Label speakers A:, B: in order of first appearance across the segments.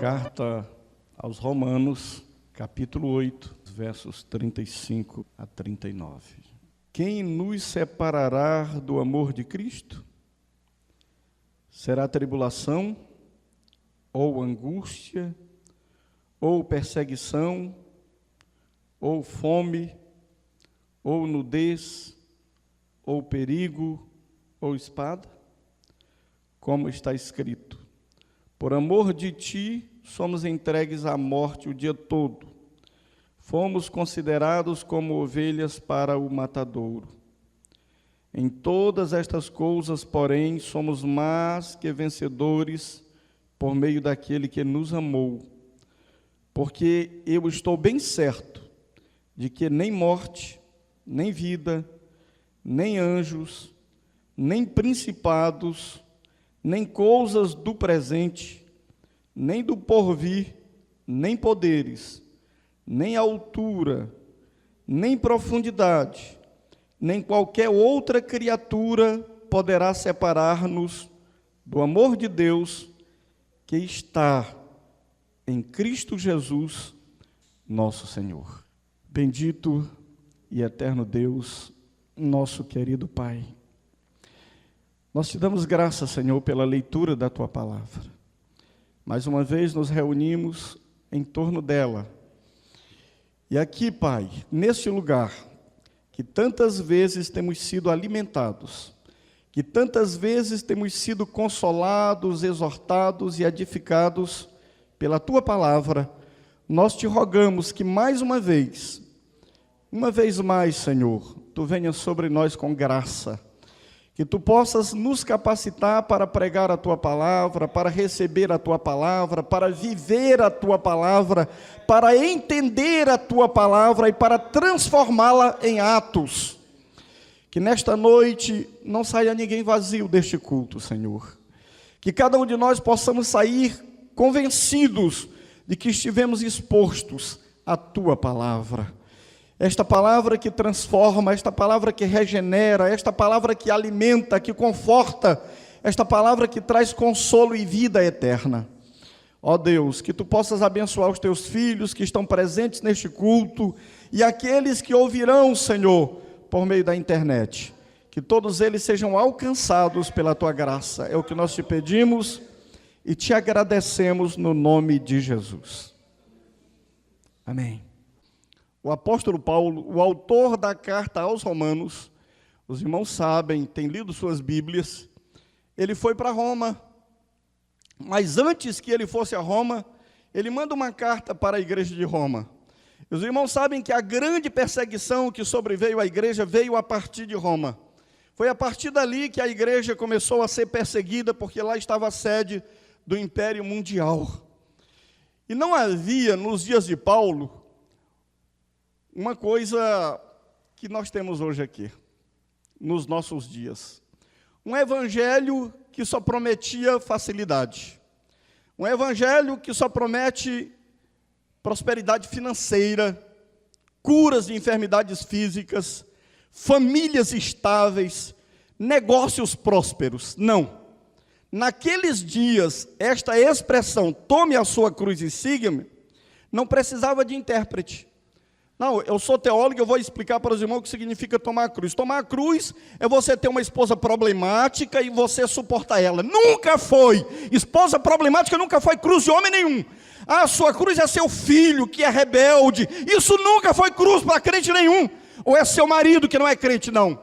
A: Carta aos Romanos, capítulo 8, versos 35 a 39. Quem nos separará do amor de Cristo? Será tribulação, ou angústia, ou perseguição, ou fome, ou nudez, ou perigo, ou espada? Como está escrito: por amor de ti, somos entregues à morte o dia todo. Fomos considerados como ovelhas para o matadouro. Em todas estas coisas, porém, somos mais que vencedores por meio daquele que nos amou. Porque eu estou bem certo de que nem morte, nem vida, nem anjos, nem principados, nem coisas do presente, nem do porvir, nem poderes, nem altura, nem profundidade, nem qualquer outra criatura poderá separar-nos do amor de Deus que está em Cristo Jesus, nosso Senhor. Bendito e eterno Deus, nosso querido Pai, nós te damos graças, Senhor, pela leitura da Tua Palavra. Mais uma vez nos reunimos em torno dela. E aqui, Pai, neste lugar, que tantas vezes temos sido alimentados, que tantas vezes temos sido consolados, exortados e edificados pela Tua Palavra, nós te rogamos que mais uma vez mais, Senhor, Tu venhas sobre nós com graça, que Tu possas nos capacitar para pregar a Tua Palavra, para receber a Tua Palavra, para viver a Tua Palavra, para entender a Tua Palavra e para transformá-la em atos. Que nesta noite não saia ninguém vazio deste culto, Senhor. Que cada um de nós possamos sair convencidos de que estivemos expostos à Tua Palavra. Esta palavra que transforma, esta palavra que regenera, esta palavra que alimenta, que conforta, esta palavra que traz consolo e vida eterna. Ó Deus, que Tu possas abençoar os Teus filhos que estão presentes neste culto e aqueles que ouvirão, Senhor, por meio da internet. Que todos eles sejam alcançados pela Tua graça. É o que nós te pedimos e te agradecemos no nome de Jesus. Amém. O apóstolo Paulo, o autor da carta aos Romanos, os irmãos sabem, têm lido suas Bíblias, ele foi para Roma, mas antes que ele fosse a Roma, ele manda uma carta para a igreja de Roma. Os irmãos sabem que a grande perseguição que sobreveio à igreja veio a partir de Roma. Foi a partir dali que a igreja começou a ser perseguida, porque lá estava a sede do Império Mundial. E não havia, nos dias de Paulo, uma coisa que nós temos hoje aqui, nos nossos dias. Um evangelho que só prometia facilidade. Um evangelho que só promete prosperidade financeira, curas de enfermidades físicas, famílias estáveis, negócios prósperos. Não. Naqueles dias, esta expressão, tome a sua cruz e siga-me, não precisava de intérprete. Não, eu sou teólogo, eu vou explicar para os irmãos o que significa tomar a cruz. Tomar a cruz é você ter uma esposa problemática e você suportar ela. Nunca foi. Esposa problemática nunca foi cruz de homem nenhum. A sua cruz é seu filho que é rebelde. Isso nunca foi cruz para crente nenhum. Ou é seu marido que não é crente, não.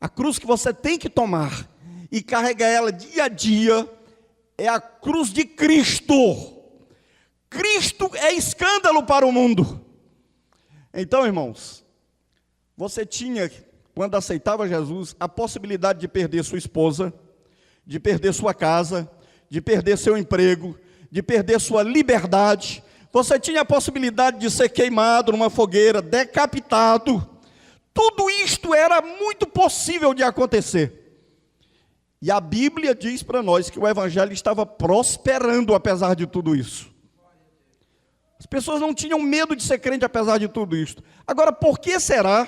A: A cruz que você tem que tomar e carregar ela dia a dia é a cruz de Cristo. Cristo é escândalo para o mundo. Então, irmãos, você tinha, quando aceitava Jesus, a possibilidade de perder sua esposa, de perder sua casa, de perder seu emprego, de perder sua liberdade. Você tinha a possibilidade de ser queimado numa fogueira, decapitado. Tudo isto era muito possível de acontecer. E a Bíblia diz para nós que o Evangelho estava prosperando apesar de tudo isso. As pessoas não tinham medo de ser crente apesar de tudo isso. Agora, por que será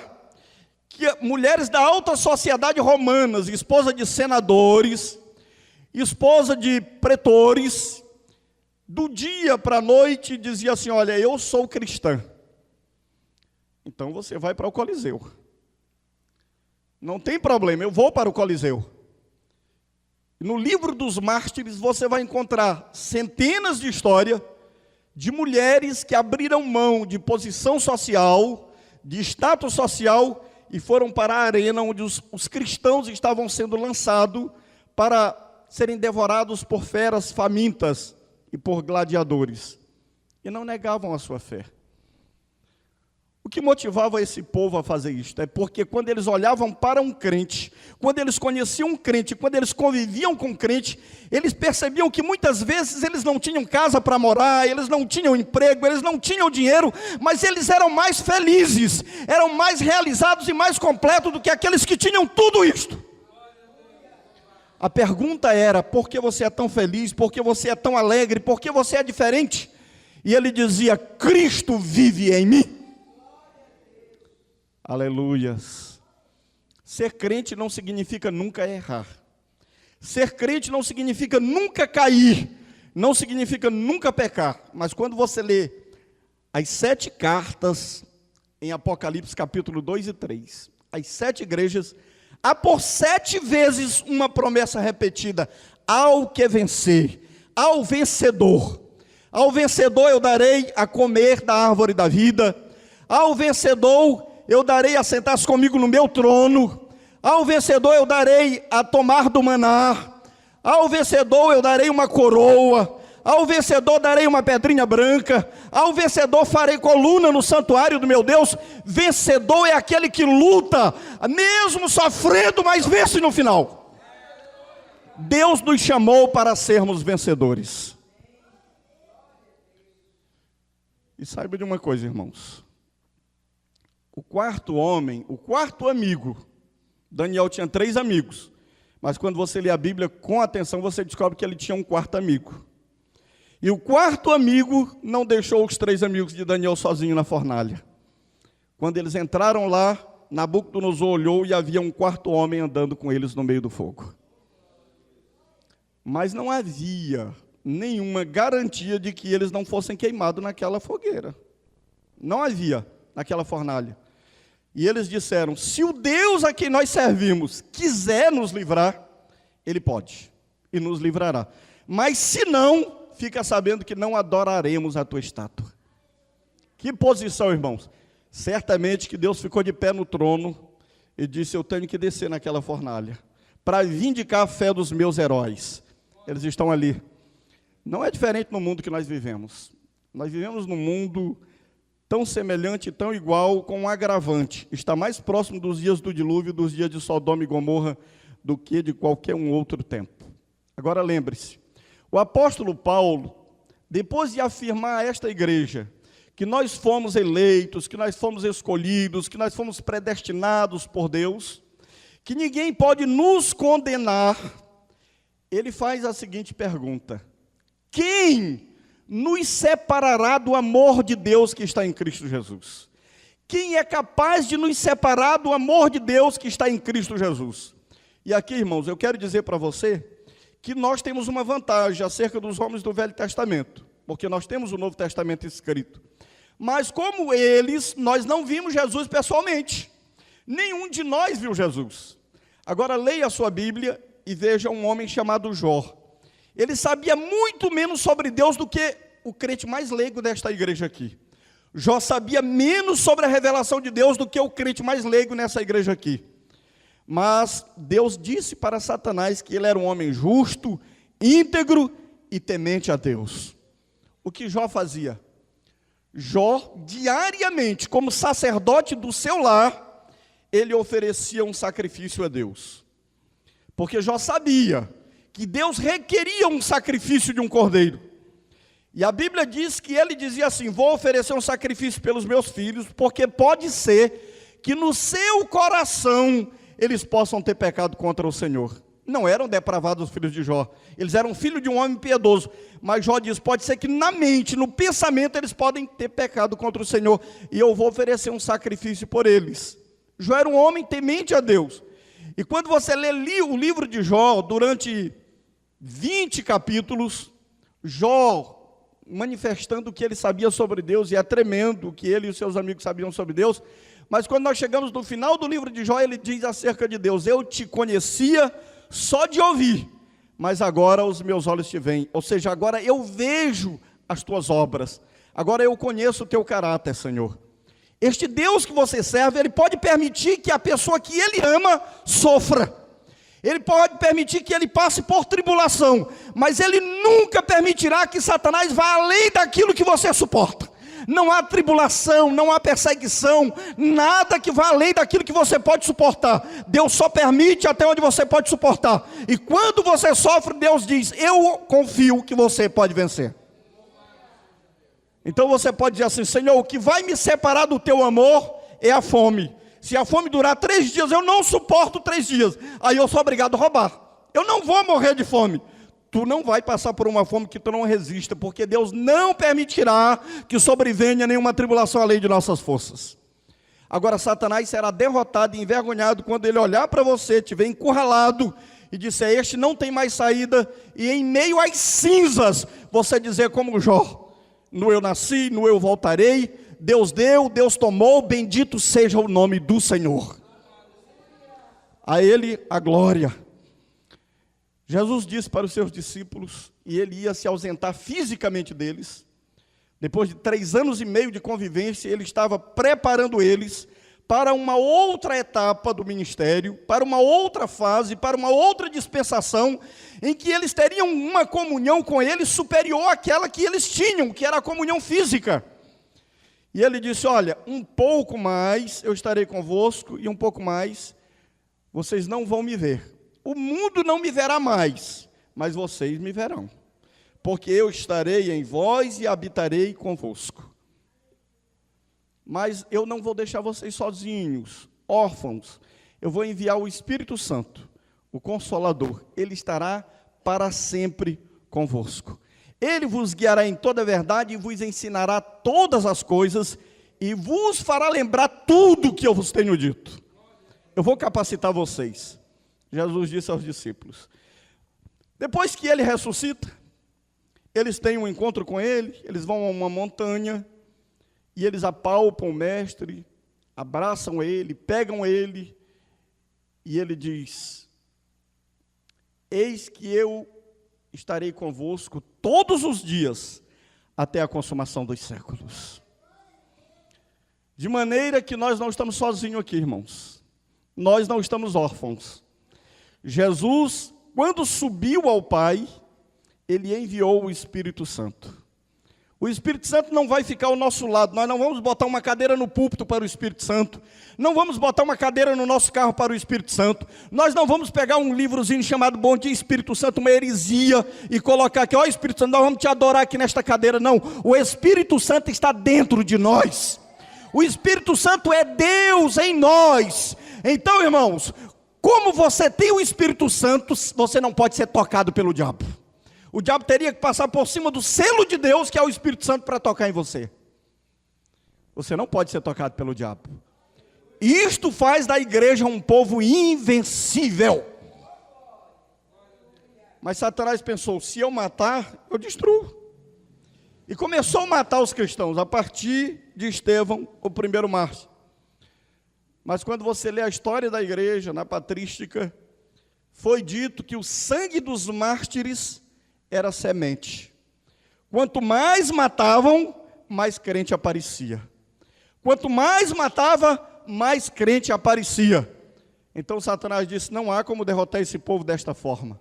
A: que mulheres da alta sociedade romanas, esposa de senadores, esposa de pretores, do dia para a noite dizia assim: olha, eu sou cristã. Então você vai para o Coliseu. Não tem problema, eu vou para o Coliseu. No livro dos mártires você vai encontrar centenas de histórias de mulheres que abriram mão de posição social, de status social, e foram para a arena onde os cristãos estavam sendo lançados para serem devorados por feras famintas e por gladiadores. E não negavam a sua fé. O que motivava esse povo a fazer isto? É porque quando eles olhavam para um crente, quando eles conheciam um crente, quando eles conviviam com um crente, eles percebiam que muitas vezes eles não tinham casa para morar, eles não tinham emprego, eles não tinham dinheiro, mas eles eram mais felizes, eram mais realizados e mais completos do que aqueles que tinham tudo isto. A pergunta era: por que você é tão feliz? Por que você é tão alegre? Por que você é diferente? E ele dizia: Cristo vive em mim. Aleluias. Ser crente não significa nunca errar. Ser crente não significa nunca cair. Não significa nunca pecar. Mas quando você lê as 7 cartas em Apocalipse capítulo 2 e 3, as 7 igrejas, há por 7 vezes uma promessa repetida: ao que vencer, ao vencedor. Ao vencedor eu darei a comer da árvore da vida. Ao vencedor eu darei a sentar-se comigo no meu trono. Ao vencedor eu darei a tomar do maná. Ao vencedor eu darei uma coroa. Ao vencedor darei uma pedrinha branca. Ao vencedor farei coluna no santuário do meu Deus. Vencedor é aquele que luta, mesmo sofrendo, mas vence no final. Deus nos chamou para sermos vencedores. E saiba de uma coisa, irmãos. O quarto homem, o quarto amigo, Daniel tinha 3 amigos, mas quando você lê a Bíblia com atenção, você descobre que ele tinha um quarto amigo. E o quarto amigo não deixou os 3 amigos de Daniel sozinhos na fornalha. Quando eles entraram lá, Nabucodonosor olhou e havia um quarto homem andando com eles no meio do fogo. Mas não havia nenhuma garantia de que eles não fossem queimados naquela fogueira. Não havia naquela fornalha. E eles disseram: se o Deus a quem nós servimos quiser nos livrar, Ele pode, e nos livrará. Mas se não, fica sabendo que não adoraremos a tua estátua. Que posição, irmãos? Certamente que Deus ficou de pé no trono e disse: eu tenho que descer naquela fornalha, para vindicar a fé dos meus heróis. Eles estão ali. Não é diferente no mundo que nós vivemos. Nós vivemos num mundo tão semelhante, tão igual, com um agravante. Está mais próximo dos dias do dilúvio, dos dias de Sodoma e Gomorra, do que de qualquer um outro tempo. Agora lembre-se, o apóstolo Paulo, depois de afirmar a esta igreja que nós fomos eleitos, que nós fomos escolhidos, que nós fomos predestinados por Deus, que ninguém pode nos condenar, ele faz a seguinte pergunta: quem nos separará do amor de Deus que está em Cristo Jesus? Quem é capaz de nos separar do amor de Deus que está em Cristo Jesus? E aqui, irmãos, eu quero dizer para você que nós temos uma vantagem acerca dos homens do Velho Testamento, porque nós temos o Novo Testamento escrito. Mas como eles, nós não vimos Jesus pessoalmente. Nenhum de nós viu Jesus. Agora leia a sua Bíblia e veja um homem chamado Jó. Ele sabia muito menos sobre Deus do que o crente mais leigo desta igreja aqui. Jó sabia menos sobre a revelação de Deus do que o crente mais leigo nessa igreja aqui. Mas Deus disse para Satanás que ele era um homem justo, íntegro e temente a Deus. O que Jó fazia? Jó, diariamente, como sacerdote do seu lar, ele oferecia um sacrifício a Deus. Porque Jó sabia que Deus requeria um sacrifício de um cordeiro. E a Bíblia diz que ele dizia assim: vou oferecer um sacrifício pelos meus filhos, porque pode ser que no seu coração eles possam ter pecado contra o Senhor. Não eram depravados os filhos de Jó, eles eram filhos de um homem piedoso, mas Jó diz: pode ser que na mente, no pensamento, eles podem ter pecado contra o Senhor, e eu vou oferecer um sacrifício por eles. Jó era um homem temente a Deus. E quando você lê o livro de Jó, durante 20 capítulos, Jó manifestando o que ele sabia sobre Deus, e é tremendo o que ele e os seus amigos sabiam sobre Deus. Mas quando nós chegamos no final do livro de Jó, ele diz acerca de Deus: eu te conhecia só de ouvir, mas agora os meus olhos te veem. Ou seja, agora eu vejo as tuas obras, agora eu conheço o teu caráter, Senhor. Este Deus que você serve, ele pode permitir que a pessoa que ele ama sofra, ele pode permitir que ele passe por tribulação, mas ele nunca permitirá que Satanás vá além daquilo que você suporta. Não há tribulação, não há perseguição, nada que vá além daquilo que você pode suportar. Deus só permite até onde você pode suportar. E quando você sofre, Deus diz: eu confio que você pode vencer. Então você pode dizer assim: Senhor, o que vai me separar do teu amor é a fome. Se a fome durar 3 dias, eu não suporto 3 dias. Aí eu sou obrigado a roubar. Eu não vou morrer de fome. Tu não vai passar por uma fome que tu não resista, porque Deus não permitirá que sobrevenha nenhuma tribulação além de nossas forças. Agora Satanás será derrotado e envergonhado quando ele olhar para você, te ver encurralado e disser: este não tem mais saída, e em meio às cinzas você dizer como Jó: no eu nasci, no eu voltarei, Deus deu, Deus tomou, bendito seja o nome do Senhor. A Ele a glória. Jesus disse para os seus discípulos, e ele ia se ausentar fisicamente deles. Depois de 3 anos e meio de convivência, ele estava preparando eles para uma outra etapa do ministério, para uma outra fase, para uma outra dispensação, em que eles teriam uma comunhão com ele superior àquela que eles tinham, que era a comunhão física. E ele disse: olha, um pouco mais eu estarei convosco, e um pouco mais vocês não vão me ver. O mundo não me verá mais, mas vocês me verão, porque eu estarei em vós e habitarei convosco. Mas eu não vou deixar vocês sozinhos, órfãos. Eu vou enviar o Espírito Santo, o Consolador. Ele estará para sempre convosco. Ele vos guiará em toda a verdade e vos ensinará todas as coisas e vos fará lembrar tudo que eu vos tenho dito. Eu vou capacitar vocês. Jesus disse aos discípulos. Depois que ele ressuscita, eles têm um encontro com ele, eles vão a uma montanha, e eles apalpam o mestre, abraçam ele, pegam ele, e ele diz: eis que eu estarei convosco todos os dias, até a consumação dos séculos. De maneira que nós não estamos sozinhos aqui, irmãos. Nós não estamos órfãos. Jesus, quando subiu ao Pai, ele enviou o Espírito Santo. O Espírito Santo não vai ficar ao nosso lado. Nós não vamos botar uma cadeira no púlpito para o Espírito Santo. Não vamos botar uma cadeira no nosso carro para o Espírito Santo. Nós não vamos pegar um livrozinho chamado Bom Dia Espírito Santo, uma heresia, e colocar aqui: ó Espírito Santo, nós vamos te adorar aqui nesta cadeira. Não, o Espírito Santo está dentro de nós. O Espírito Santo é Deus em nós. Então, irmãos, como você tem o Espírito Santo, você não pode ser tocado pelo diabo. O diabo teria que passar por cima do selo de Deus, que é o Espírito Santo, para tocar em você. Você não pode ser tocado pelo diabo. Isto faz da igreja um povo invencível. Mas Satanás pensou: se eu matar, eu destruo. E começou a matar os cristãos, a partir de Estevão, o primeiro mártir. Mas quando você lê a história da igreja, na patrística, foi dito que o sangue dos mártires era semente. Quanto mais matavam, mais crente aparecia. Quanto mais matava, mais crente aparecia. Então Satanás disse: não há como derrotar esse povo desta forma.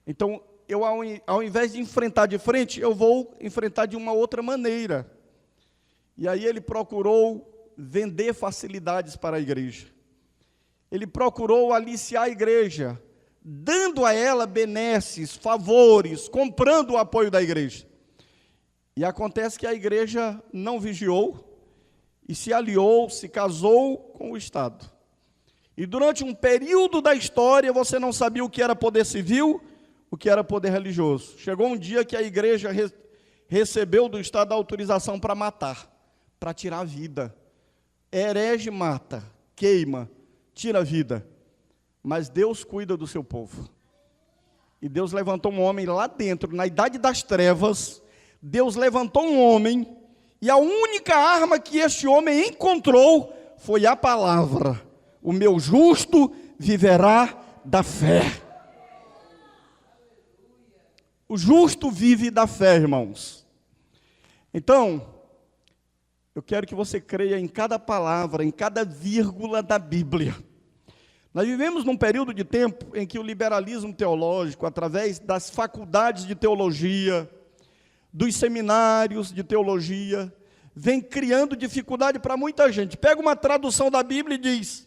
A: Então, eu ao invés de enfrentar de frente, eu vou enfrentar de uma outra maneira. E aí ele procurou vender facilidades para a igreja. Ele procurou aliciar a igreja, dando a ela benesses, favores, comprando o apoio da igreja. E acontece que a igreja não vigiou e se aliou, se casou com o Estado. E durante um período da história, você não sabia o que era poder civil, o que era poder religioso. Chegou um dia que a igreja recebeu do Estado a autorização para matar, para tirar a vida. Herege mata, queima, tira a vida. Mas Deus cuida do seu povo. E Deus levantou um homem lá dentro, na idade das trevas, Deus levantou um homem, e a única arma que este homem encontrou foi a palavra: o meu justo viverá da fé. O justo vive da fé, irmãos. Então, eu quero que você creia em cada palavra, em cada vírgula da Bíblia. Nós vivemos num período de tempo em que o liberalismo teológico, através das faculdades de teologia, dos seminários de teologia, vem criando dificuldade para muita gente. Pega uma tradução da Bíblia e diz: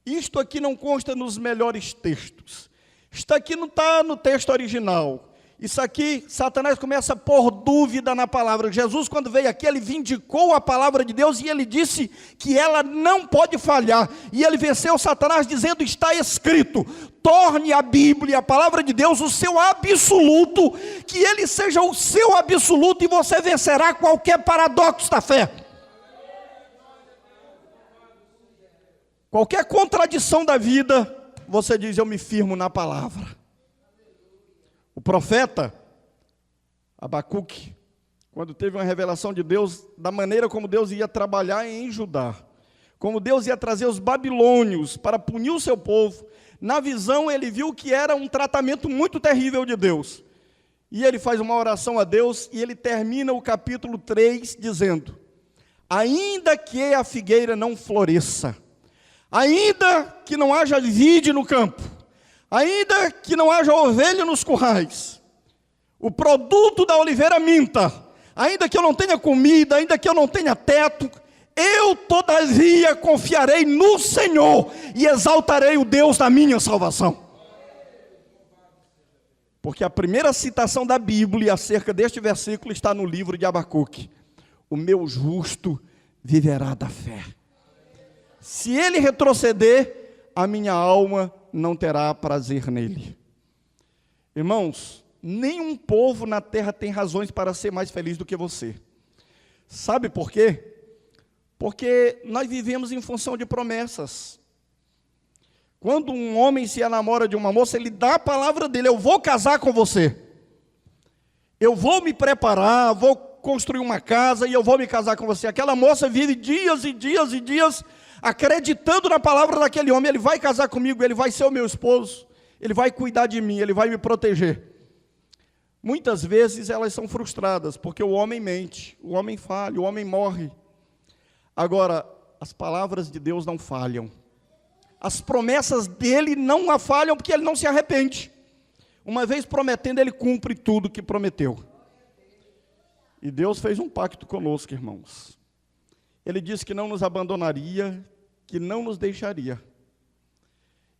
A: isto aqui não consta nos melhores textos, isto aqui não está no texto original. Isso aqui, Satanás começa a pôr dúvida na palavra. Jesus, quando veio aqui, ele vindicou a palavra de Deus e ele disse que ela não pode falhar. E ele venceu Satanás dizendo: está escrito. Torne a Bíblia, a palavra de Deus, o seu absoluto, que ele seja o seu absoluto, e você vencerá qualquer paradoxo da fé. Qualquer contradição da vida, você diz: eu me firmo na palavra. O profeta Abacuque, quando teve uma revelação de Deus, da maneira como Deus ia trabalhar em Judá, como Deus ia trazer os babilônios para punir o seu povo, na visão ele viu que era um tratamento muito terrível de Deus. E ele faz uma oração a Deus, e ele termina o capítulo 3 dizendo: ainda que a figueira não floresça, ainda que não haja vide no campo, ainda que não haja ovelha nos currais, o produto da oliveira minta, ainda que eu não tenha comida, ainda que eu não tenha teto, eu todavia confiarei no Senhor e exaltarei o Deus da minha salvação. Porque a primeira citação da Bíblia acerca deste versículo está no livro de Abacuque: o meu justo viverá da fé. Se ele retroceder, a minha alma não terá prazer nele. Irmãos, nenhum povo na terra tem razões para ser mais feliz do que você. Sabe por quê? Porque nós vivemos em função de promessas. Quando um homem se enamora de uma moça, ele dá a palavra dele: eu vou casar com você, eu vou me preparar, vou construir uma casa e eu vou me casar com você. Aquela moça vive dias e dias e dias acreditando na palavra daquele homem: ele vai casar comigo, ele vai ser o meu esposo, ele vai cuidar de mim, ele vai me proteger. Muitas vezes elas são frustradas, porque o homem mente, o homem falha, o homem morre. Agora, as palavras de Deus não falham. As promessas dele não falham, porque ele não se arrepende. Uma vez prometendo, ele cumpre tudo que prometeu. E Deus fez um pacto conosco, irmãos. Ele disse que não nos abandonaria, que não nos deixaria.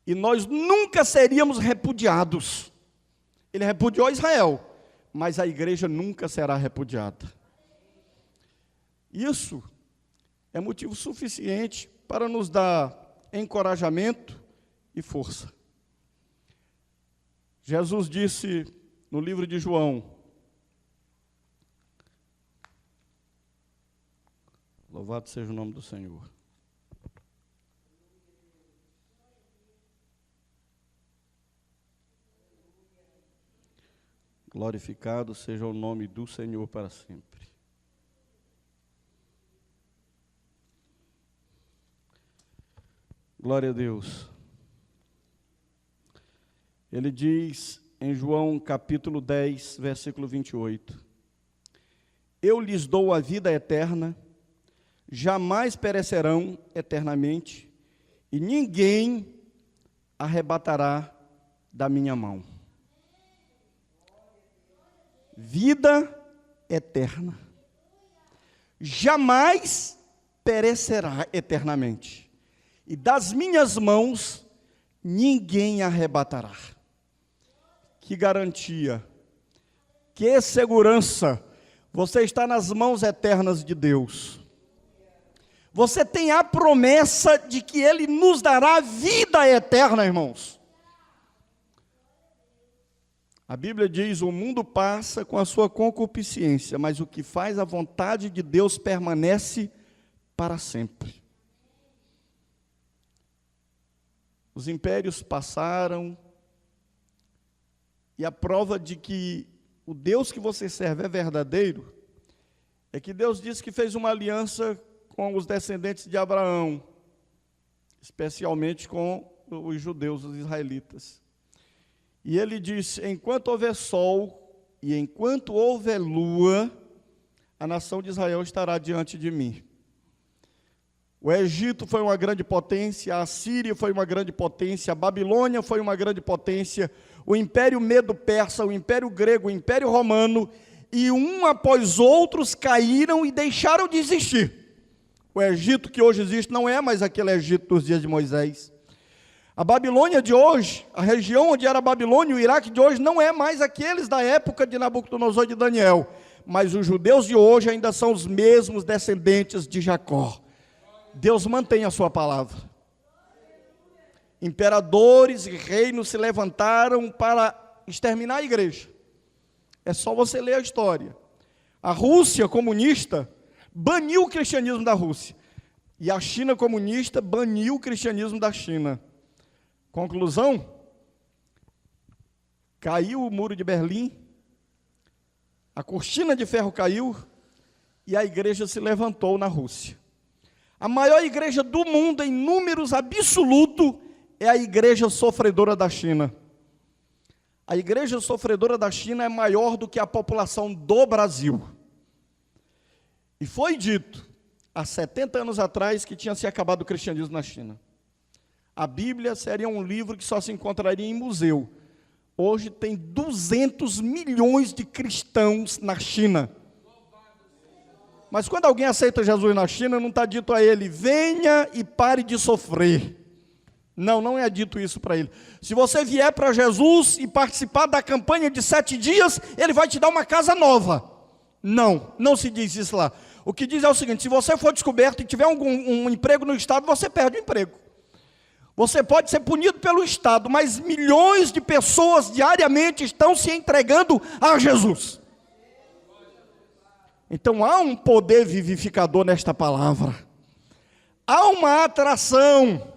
A: E nós nunca seríamos repudiados. Ele repudiou Israel, mas a igreja nunca será repudiada. Isso é motivo suficiente para nos dar encorajamento e força. Jesus disse no livro de João: louvado seja o nome do Senhor. Glorificado seja o nome do Senhor para sempre. Glória a Deus. Ele diz em João capítulo 10, versículo 28: eu lhes dou a vida eterna, jamais perecerão eternamente, e ninguém arrebatará da minha mão. Vida eterna, jamais perecerá eternamente, e das minhas mãos ninguém arrebatará. Que garantia, que segurança! Você está nas mãos eternas de Deus. Você tem a promessa de que Ele nos dará vida eterna, irmãos. A Bíblia diz: o mundo passa com a sua concupiscência, mas o que faz a vontade de Deus permanece para sempre. Os impérios passaram, e a prova de que o Deus que você serve é verdadeiro, é que Deus disse que fez uma aliança com os descendentes de Abraão, especialmente com os judeus, os israelitas. E ele disse: enquanto houver sol e enquanto houver lua, a nação de Israel estará diante de mim. O Egito foi uma grande potência, a Síria foi uma grande potência, a Babilônia foi uma grande potência, o Império Medo-Persa, o Império Grego, o Império Romano, e um após outros caíram e deixaram de existir. O Egito que hoje existe não é mais aquele Egito dos dias de Moisés. A Babilônia de hoje, a região onde era a Babilônia, o Iraque de hoje, não é mais aqueles da época de Nabucodonosor e de Daniel, mas os judeus de hoje ainda são os mesmos descendentes de Jacó. Deus mantém a sua palavra. Imperadores e reinos se levantaram para exterminar a igreja. É só você ler a história. A Rússia comunista baniu o cristianismo da Rússia. E a China comunista baniu o cristianismo da China. Conclusão? Caiu o muro de Berlim, a cortina de ferro caiu e a igreja se levantou na Rússia. A maior igreja do mundo em números absolutos é a igreja sofredora da China. A igreja sofredora da China é maior do que a população do Brasil. E foi dito, há 70 anos atrás, que tinha se acabado o cristianismo na China. A Bíblia seria um livro que só se encontraria em museu. Hoje tem 200 milhões de cristãos na China. Mas quando alguém aceita Jesus na China, não está dito a ele: venha e pare de sofrer. Não, não é dito isso para ele. Se você vier para Jesus e participar da campanha de 7 dias, ele vai te dar uma casa nova. Não, não se diz isso lá. O que diz é o seguinte: se você for descoberto e tiver um emprego no Estado, você perde o emprego. Você pode ser punido pelo Estado, mas milhões de pessoas diariamente estão se entregando a Jesus. Então há um poder vivificador nesta palavra. Há uma atração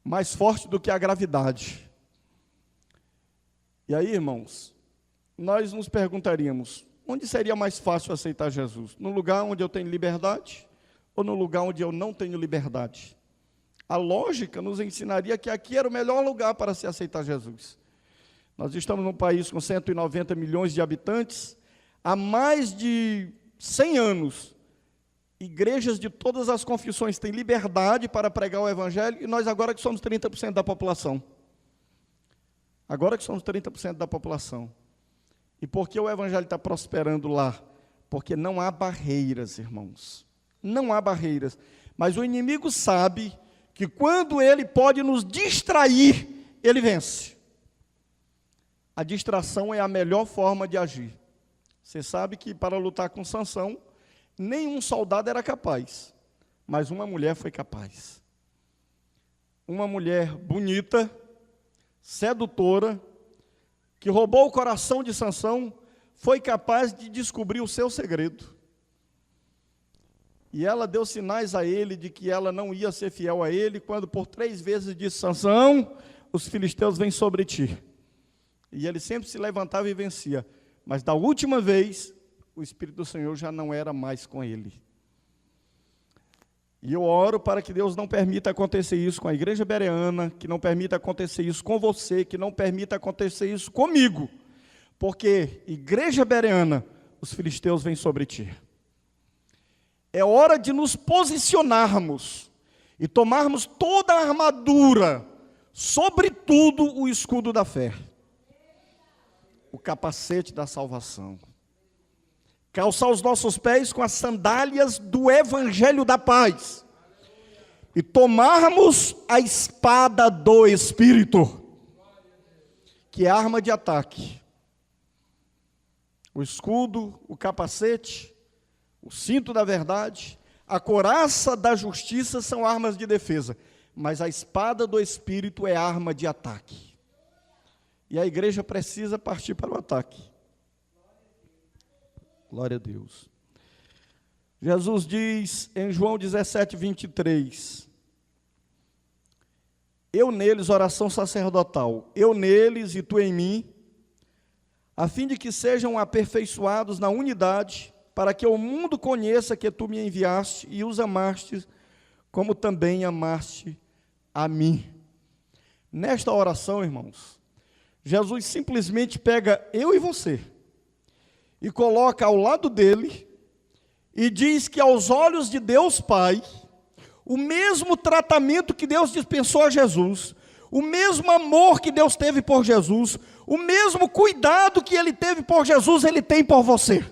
A: mais forte do que a gravidade. E aí, irmãos, nós nos perguntaríamos: onde seria mais fácil aceitar Jesus? No lugar onde eu tenho liberdade ou no lugar onde eu não tenho liberdade? A lógica nos ensinaria que aqui era o melhor lugar para se aceitar Jesus. Nós estamos num país com 190 milhões de habitantes. Há mais de 100 anos, igrejas de todas as confissões têm liberdade para pregar o Evangelho, e nós agora que somos 30% da população. Agora que somos 30% da população. E por que o Evangelho está prosperando lá? Porque não há barreiras, irmãos. Não há barreiras. Mas o inimigo sabe que quando ele pode nos distrair, ele vence. A distração é a melhor forma de agir. Você sabe que para lutar com Sansão, nenhum soldado era capaz, mas uma mulher foi capaz. Uma mulher bonita, sedutora, que roubou o coração de Sansão, foi capaz de descobrir o seu segredo. E ela deu sinais a ele de que ela não ia ser fiel a ele, quando por 3 vezes disse: Sansão, os filisteus vêm sobre ti. E ele sempre se levantava e vencia. Mas da última vez, o Espírito do Senhor já não era mais com ele. E eu oro para que Deus não permita acontecer isso com a igreja bereana, que não permita acontecer isso com você, que não permita acontecer isso comigo. Porque, igreja bereana, os filisteus vêm sobre ti. É hora de nos posicionarmos e tomarmos toda a armadura, sobretudo o escudo da fé. O capacete da salvação. Calçar os nossos pés com as sandálias do Evangelho da paz. E tomarmos a espada do Espírito, que é a arma de ataque. O escudo, o capacete, o cinto da verdade, a couraça da justiça são armas de defesa. Mas a espada do Espírito é arma de ataque. E a igreja precisa partir para o ataque. Glória a Deus. Jesus diz em João 17, 23, eu neles, oração sacerdotal, eu neles e tu em mim, a fim de que sejam aperfeiçoados na unidade, para que o mundo conheça que tu me enviaste e os amaste, como também amaste a mim. Nesta oração, irmãos, Jesus simplesmente pega eu e você e coloca ao lado dele e diz que aos olhos de Deus Pai, o mesmo tratamento que Deus dispensou a Jesus, o mesmo amor que Deus teve por Jesus, o mesmo cuidado que Ele teve por Jesus, Ele tem por você.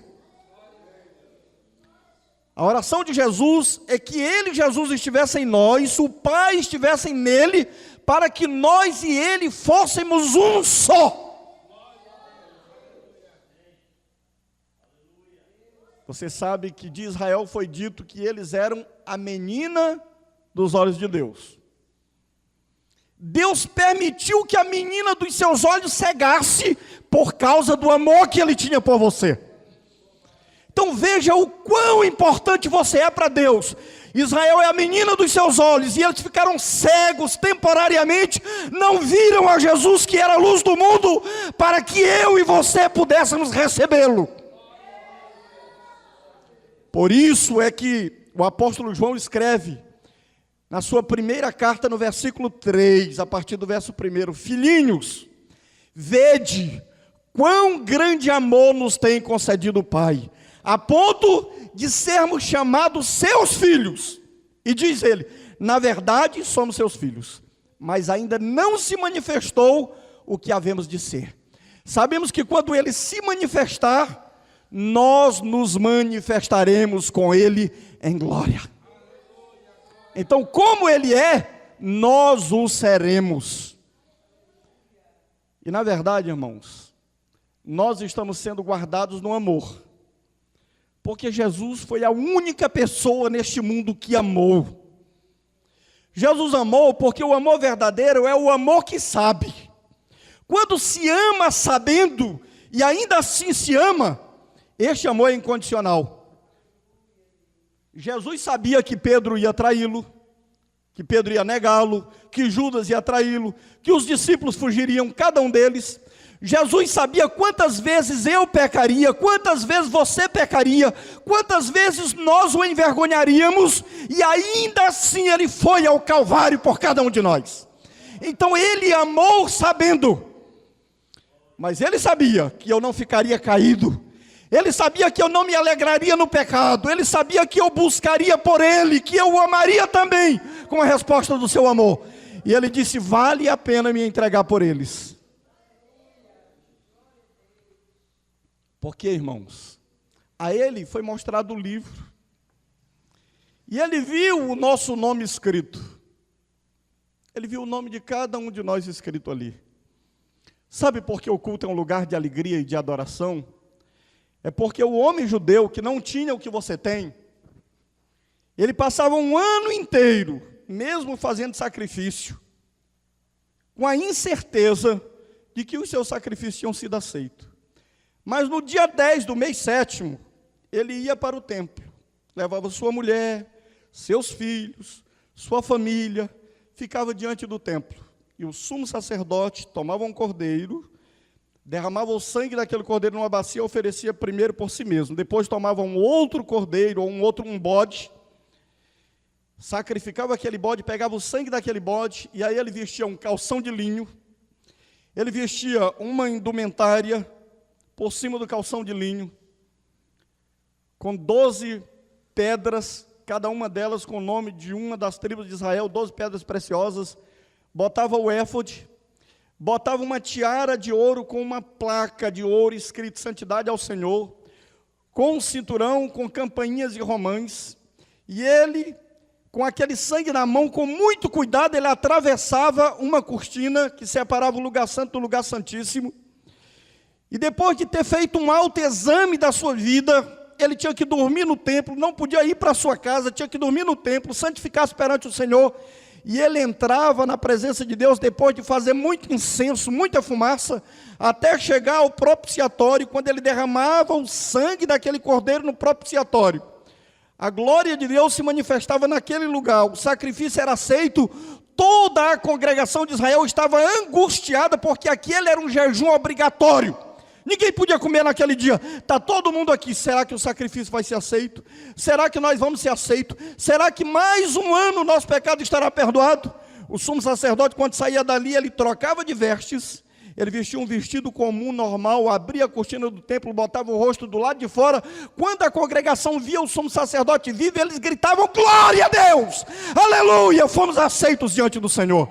A: A oração de Jesus é que Ele, Jesus, estivesse em nós, o Pai estivesse nele, para que nós e Ele fôssemos um só. Você sabe que de Israel foi dito que eles eram a menina dos olhos de Deus. Deus permitiu que a menina dos seus olhos cegasse por causa do amor que Ele tinha por você. Então veja o quão importante você é para Deus. Israel é a menina dos seus olhos, e eles ficaram cegos temporariamente, não viram a Jesus que era a luz do mundo, para que eu e você pudéssemos recebê-lo. Por isso é que o apóstolo João escreve, na sua primeira carta, no versículo 3, a partir do verso 1, filhinhos, vede quão grande amor nos tem concedido o Pai, a ponto de sermos chamados seus filhos. E diz ele, na verdade somos seus filhos, mas ainda não se manifestou o que havemos de ser. Sabemos que quando ele se manifestar, nós nos manifestaremos com ele em glória. Então, como ele é, nós o seremos. E na verdade, irmãos, nós estamos sendo guardados no amor, porque Jesus foi a única pessoa neste mundo que amou. Jesus amou porque o amor verdadeiro é o amor que sabe. Quando se ama sabendo e ainda assim se ama, este amor é incondicional. Jesus sabia que Pedro ia traí-lo, que Pedro ia negá-lo, que Judas ia traí-lo, que os discípulos fugiriam, cada um deles. Jesus sabia quantas vezes eu pecaria, quantas vezes você pecaria, quantas vezes nós o envergonharíamos, e ainda assim ele foi ao Calvário por cada um de nós. Então ele amou sabendo, mas ele sabia que eu não ficaria caído, ele sabia que eu não me alegraria no pecado, ele sabia que eu buscaria por ele, que eu o amaria também, com a resposta do seu amor. E ele disse, vale a pena me entregar por eles. Porque, irmãos, a ele foi mostrado o livro, e ele viu o nosso nome escrito, ele viu o nome de cada um de nós escrito ali. Sabe por que o culto é um lugar de alegria e de adoração? É porque o homem judeu que não tinha o que você tem, ele passava um ano inteiro, mesmo fazendo sacrifício, com a incerteza de que os seus sacrifícios tinham sido aceitos. Mas no dia 10 do mês 7º, ele ia para o templo, levava sua mulher, seus filhos, sua família, ficava diante do templo. E o sumo sacerdote tomava um cordeiro, derramava o sangue daquele cordeiro numa bacia e oferecia primeiro por si mesmo. Depois tomava um outro cordeiro ou um bode, sacrificava aquele bode, pegava o sangue daquele bode, e aí ele vestia um calção de linho, ele vestia uma indumentária por cima do calção de linho, com 12 pedras, cada uma delas com o nome de uma das tribos de Israel, 12 pedras preciosas, botava o éfode, botava uma tiara de ouro com uma placa de ouro escrito Santidade ao Senhor, com um cinturão, com campainhas e romãs, e ele, com aquele sangue na mão, com muito cuidado, ele atravessava uma cortina que separava o lugar santo do lugar santíssimo, e depois de ter feito um autoexame da sua vida, ele tinha que dormir no templo, não podia ir para a sua casa, tinha que dormir no templo, santificar-se perante o Senhor, e ele entrava na presença de Deus depois de fazer muito incenso, muita fumaça, até chegar ao propiciatório, quando ele derramava o sangue daquele cordeiro no propiciatório. A glória de Deus se manifestava naquele lugar, o sacrifício era aceito, toda a congregação de Israel estava angustiada, porque aquele era um jejum obrigatório. Ninguém podia comer naquele dia. Está todo mundo aqui. Será que o sacrifício vai ser aceito? Será que nós vamos ser aceitos? Será que mais um ano nosso pecado estará perdoado? O sumo sacerdote, quando saía dali, ele trocava de vestes. Ele vestia um vestido comum, normal, abria a cortina do templo, botava o rosto do lado de fora. Quando a congregação via o sumo sacerdote vivo, eles gritavam: glória a Deus, aleluia, fomos aceitos diante do Senhor.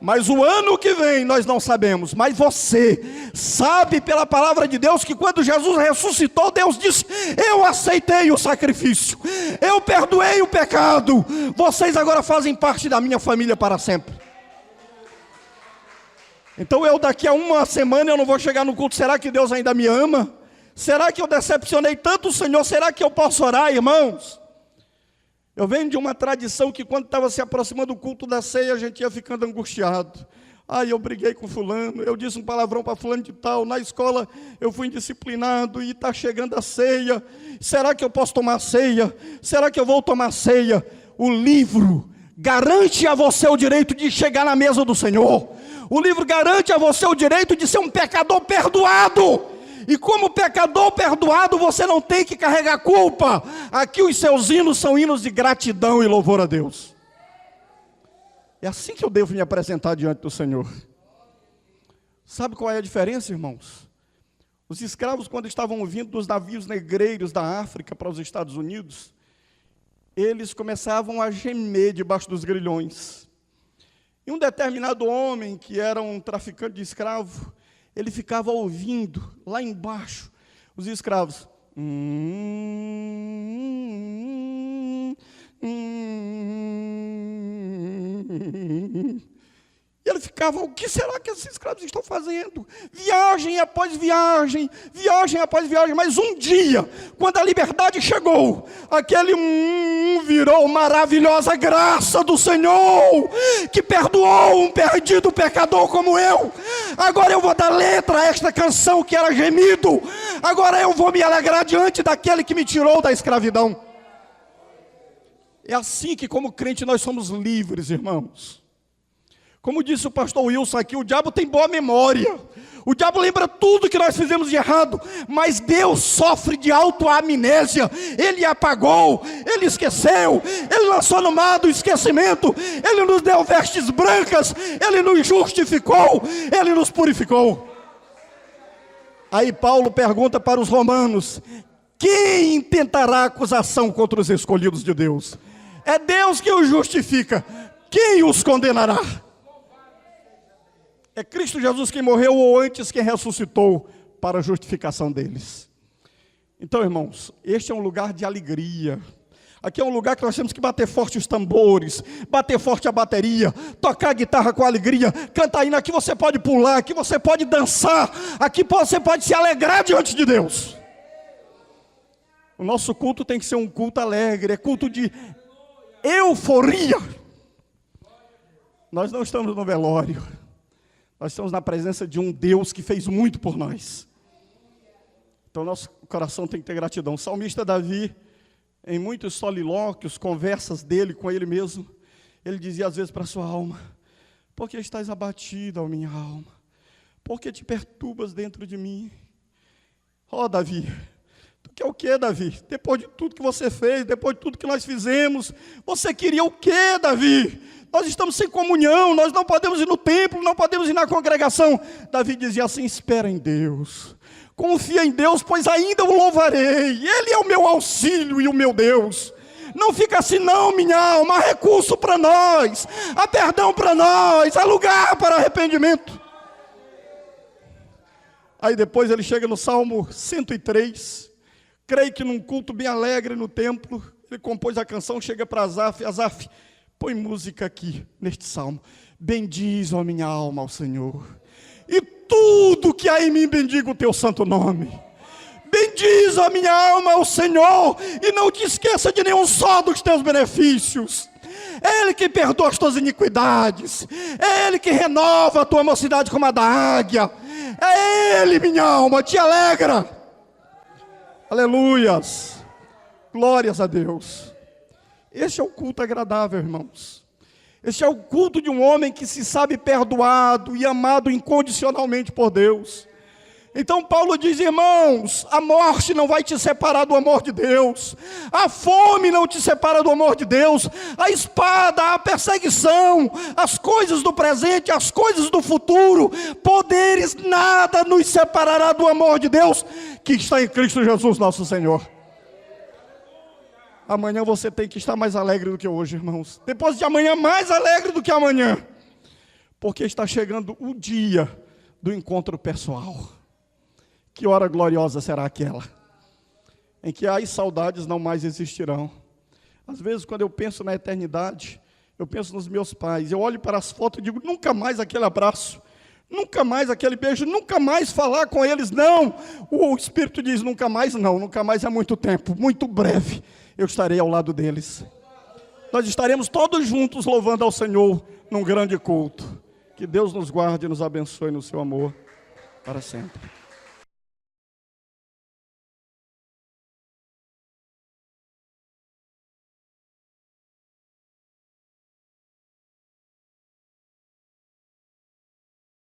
A: Mas o ano que vem nós não sabemos. Mas você sabe pela palavra de Deus que quando Jesus ressuscitou, Deus disse: eu aceitei o sacrifício, eu perdoei o pecado, vocês agora fazem parte da minha família para sempre. Então eu daqui a uma semana eu não vou chegar no culto. Será que Deus ainda me ama? Será que eu decepcionei tanto o Senhor? Será que eu posso orar, irmãos? Eu venho de uma tradição que quando estava se aproximando do culto da ceia, a gente ia ficando angustiado. Eu briguei com fulano, eu disse um palavrão para fulano de tal, na escola eu fui indisciplinado e está chegando a ceia. Será que eu posso tomar ceia? Será que eu vou tomar ceia? O livro garante a você o direito de chegar na mesa do Senhor. O livro garante a você o direito de ser um pecador perdoado. E como pecador perdoado, você não tem que carregar culpa. Aqui os seus hinos são hinos de gratidão e louvor a Deus. É assim que eu devo me apresentar diante do Senhor. Sabe qual é a diferença, irmãos? Os escravos, quando estavam vindo dos navios negreiros da África para os Estados Unidos, eles começavam a gemer debaixo dos grilhões. E um determinado homem, que era um traficante de escravo, ele ficava ouvindo, lá embaixo, os escravos. E ele ficava: o que será que esses escravos estão fazendo? Viagem após viagem, viagem após viagem. Mas um dia, quando a liberdade chegou, aquele virou maravilhosa graça do Senhor, que perdoou um perdido pecador como eu. Agora eu vou dar letra a esta canção que era gemido. Agora eu vou me alegrar diante daquele que me tirou da escravidão. É assim que, como crente, nós somos livres, irmãos. Como disse o pastor Wilson aqui, o diabo tem boa memória. O diabo lembra tudo que nós fizemos de errado, mas Deus sofre de autoamnésia. Ele apagou, Ele esqueceu, Ele lançou no mar do esquecimento, Ele nos deu vestes brancas, Ele nos justificou, Ele nos purificou. Aí Paulo pergunta para os romanos: quem intentará acusação contra os escolhidos de Deus? É Deus que os justifica, quem os condenará? É Cristo Jesus quem morreu, ou antes quem ressuscitou para a justificação deles. Então, irmãos, este é um lugar de alegria. Aqui é um lugar que nós temos que bater forte os tambores, bater forte a bateria, tocar a guitarra com alegria, cantar hino. Aqui você pode pular, aqui você pode dançar, aqui você pode se alegrar diante de Deus. O nosso culto tem que ser um culto alegre, é culto de euforia. Nós não estamos no velório. Nós estamos na presença de um Deus que fez muito por nós. Então nosso coração tem que ter gratidão. O salmista Davi, em muitos solilóquios, conversas dele com ele mesmo, ele dizia às vezes para a sua alma: por que estás abatida, ó minha alma? Por que te perturbas dentro de mim? Ó Davi, tu quer o que, Davi? Depois de tudo que você fez, depois de tudo que nós fizemos, você queria o que, Davi? Nós estamos sem comunhão, nós não podemos ir no templo, não podemos ir na congregação. Davi dizia assim: espera em Deus, confia em Deus, pois ainda o louvarei. Ele é o meu auxílio e o meu Deus. Não fica assim não, minha alma. Há recurso para nós, há perdão para nós, há lugar para arrependimento. Aí depois ele chega no Salmo 103. Creio que num culto bem alegre no templo, ele compôs a canção, chega para Asaf: Asaf, põe música aqui, neste salmo. Bendiz, ó minha alma, ao Senhor, e tudo que há em mim bendiga o teu santo nome. Bendiz, ó minha alma, ao Senhor, e não te esqueça de nenhum só dos teus benefícios. É Ele que perdoa as tuas iniquidades, é Ele que renova a tua mocidade como a da águia. É Ele, minha alma, te alegra. Aleluias, glórias a Deus. Este é o culto agradável, irmãos. Este é o culto de um homem que se sabe perdoado e amado incondicionalmente por Deus. Então Paulo diz, irmãos, a morte não vai te separar do amor de Deus, a fome não te separa do amor de Deus, a espada, a perseguição, as coisas do presente, as coisas do futuro, poderes, nada nos separará do amor de Deus, que está em Cristo Jesus nosso Senhor. Amanhã você tem que estar mais alegre do que hoje, irmãos. Depois de amanhã, mais alegre do que amanhã, porque está chegando o dia do encontro pessoal. Que hora gloriosa será aquela, em que as saudades não mais existirão. Às vezes, quando eu penso na eternidade, eu penso nos meus pais, eu olho para as fotos e digo, nunca mais aquele abraço, nunca mais aquele beijo, nunca mais falar com eles, não. O Espírito diz, nunca mais não, nunca mais é muito tempo, muito breve, eu estarei ao lado deles. Nós estaremos todos juntos louvando ao Senhor num grande culto. Que Deus nos guarde e nos abençoe no seu amor para sempre.